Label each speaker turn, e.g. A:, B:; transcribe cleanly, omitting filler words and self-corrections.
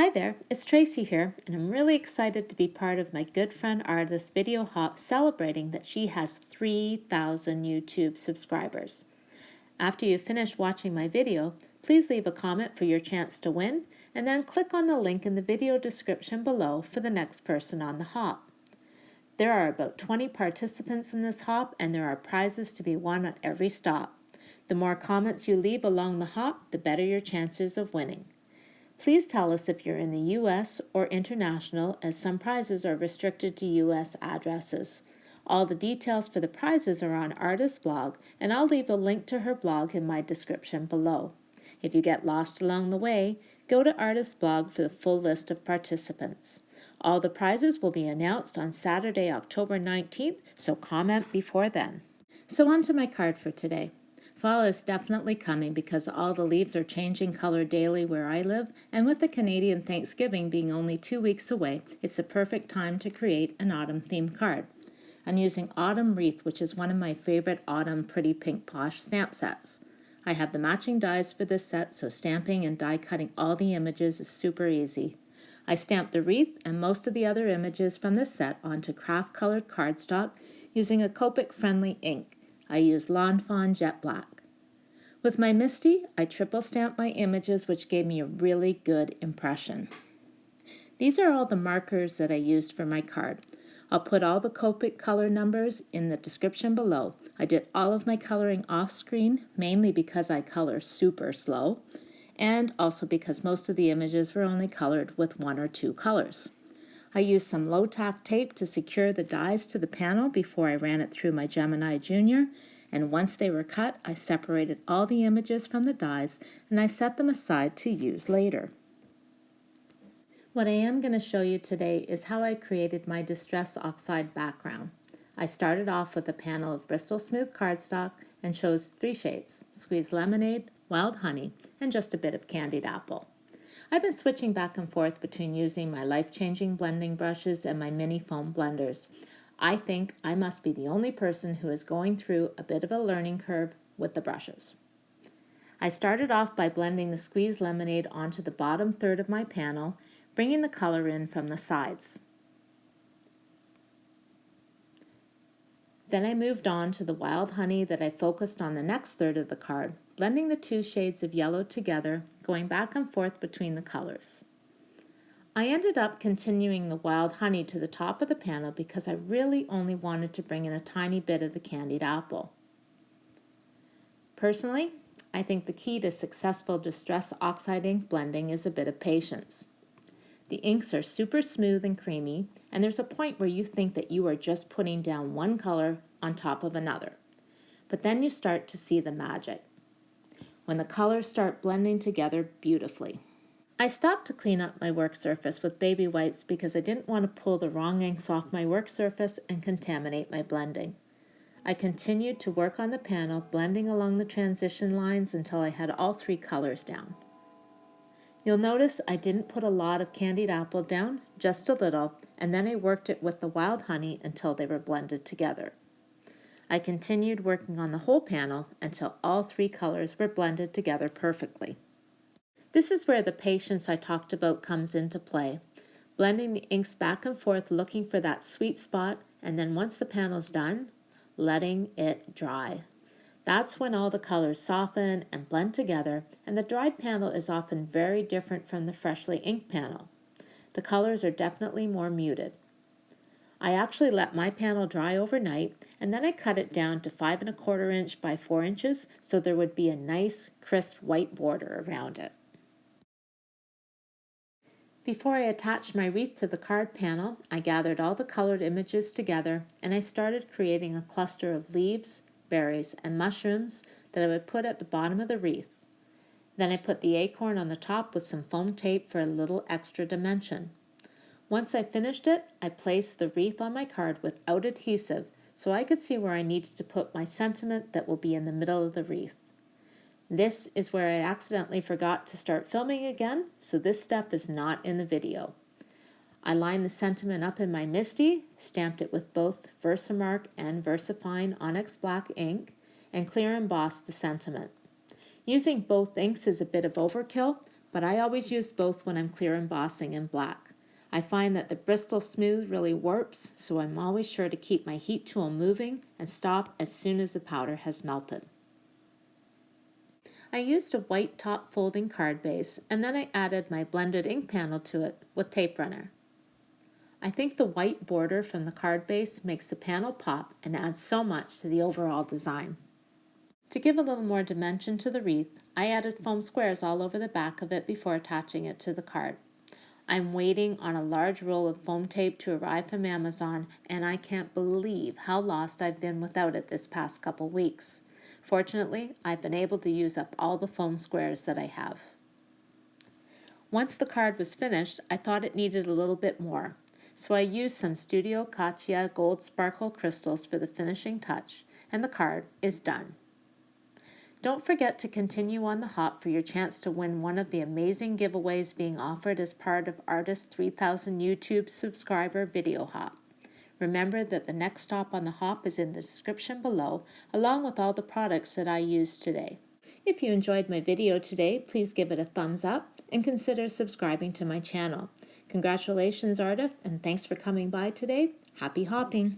A: Hi there, it's Tracy here, and I'm really excited to be part of my good friend Ardyth's video hop celebrating that she has 3,000 YouTube subscribers. After you finish watching my video, please leave a comment for your chance to win, and then click on the link in the video description below for the next person on the hop. There are about 20 participants in this hop, and there are prizes to be won at every stop. The more comments you leave along the hop, the better your chances of winning. Please tell us if you're in the US or international, as some prizes are restricted to US addresses. All the details for the prizes are on Ardyth's blog, and I'll leave a link to her blog in my description below. If you get lost along the way, go to Ardyth's blog for the full list of participants. All the prizes will be announced on Saturday, October 19th, so comment before then. So on to my card for today. Fall is definitely coming because all the leaves are changing color daily where I live, and with the Canadian Thanksgiving being only 2 weeks away, it's the perfect time to create an autumn-themed card. I'm using Autumn Wreath, which is one of my favorite autumn pretty pink Posh stamp sets. I have the matching dies for this set, so stamping and die cutting all the images is super easy. I stamped the wreath and most of the other images from this set onto craft-colored cardstock using a Copic friendly ink. I used Lawn Fawn Jet Black. With my Misty, I triple stamped my images, which gave me a really good impression. These are all the markers that I used for my card. I'll put all the Copic color numbers in the description below. I did all of my coloring off screen, mainly because I color super slow, and also because most of the images were only colored with 1 or 2 colors. I used some low-tack tape to secure the dies to the panel before I ran it through my Gemini Junior, and once they were cut, I separated all the images from the dies and I set them aside to use later. What I am going to show you today is how I created my Distress Oxide background. I started off with a panel of Bristol Smooth cardstock and chose 3 shades: Squeezed Lemonade, Wild Honey, and just a bit of Candied Apple. I've been switching back and forth between using my life-changing blending brushes and my mini foam blenders. I think I must be the only person who is going through a bit of a learning curve with the brushes. I started off by blending the Squeezed Lemonade onto the bottom third of my panel, bringing the color in from the sides. Then I moved on to the Wild Honey that I focused on the next third of the card, blending the 2 shades of yellow together, going back and forth between the colors. I ended up continuing the Wild Honey to the top of the panel because I really only wanted to bring in a tiny bit of the Candied Apple. Personally, I think the key to successful Distress Oxide ink blending is a bit of patience. The inks are super smooth and creamy, and there's a point where you think that you are just putting down one color on top of another. But then you start to see the magic, when the colors start blending together beautifully. I stopped to clean up my work surface with baby wipes because I didn't want to pull the wrong inks off my work surface and contaminate my blending. I continued to work on the panel, blending along the transition lines until I had all 3 colors down. You'll notice I didn't put a lot of Candied Apple down, just a little, and then I worked it with the Wild Honey until they were blended together. I continued working on the whole panel until all 3 colors were blended together perfectly. This is where the patience I talked about comes into play, blending the inks back and forth looking for that sweet spot, and then once the panel's done, letting it dry. That's when all the colors soften and blend together, and the dried panel is often very different from the freshly inked panel. The colors are definitely more muted. I actually let my panel dry overnight, and then I cut it down to 5 1/4 inch by 4 inches so there would be a nice, crisp white border around it. Before I attached my wreath to the card panel, I gathered all the colored images together and I started creating a cluster of leaves, berries, and mushrooms that I would put at the bottom of the wreath. Then I put the acorn on the top with some foam tape for a little extra dimension. Once I finished it, I placed the wreath on my card without adhesive so I could see where I needed to put my sentiment that will be in the middle of the wreath. This is where I accidentally forgot to start filming again, so this step is not in the video. I lined the sentiment up in my Misty, stamped it with both Versamark and VersaFine ONYX black ink, and clear embossed the sentiment. Using both inks is a bit of overkill, but I always use both when I'm clear embossing in black. I find that the Bristol Smooth really warps, so I'm always sure to keep my heat tool moving and stop as soon as the powder has melted. I used a white top folding card base, and then I added my blended ink panel to it with tape runner. I think the white border from the card base makes the panel pop and adds so much to the overall design. To give a little more dimension to the wreath, I added foam squares all over the back of it before attaching it to the card. I'm waiting on a large roll of foam tape to arrive from Amazon, and I can't believe how lost I've been without it this past couple weeks. Fortunately, I've been able to use up all the foam squares that I have. Once the card was finished, I thought it needed a little bit more, so I used some Studio Katya gold sparkle crystals for the finishing touch, and the card is done. Don't forget to continue on the hop for your chance to win one of the amazing giveaways being offered as part of Ardyth's 3000 YouTube subscriber video hop. Remember that the next stop on the hop is in the description below, along with all the products that I used today. If you enjoyed my video today, please give it a thumbs up and consider subscribing to my channel. Congratulations, Ardyth, and thanks for coming by today. Happy hopping!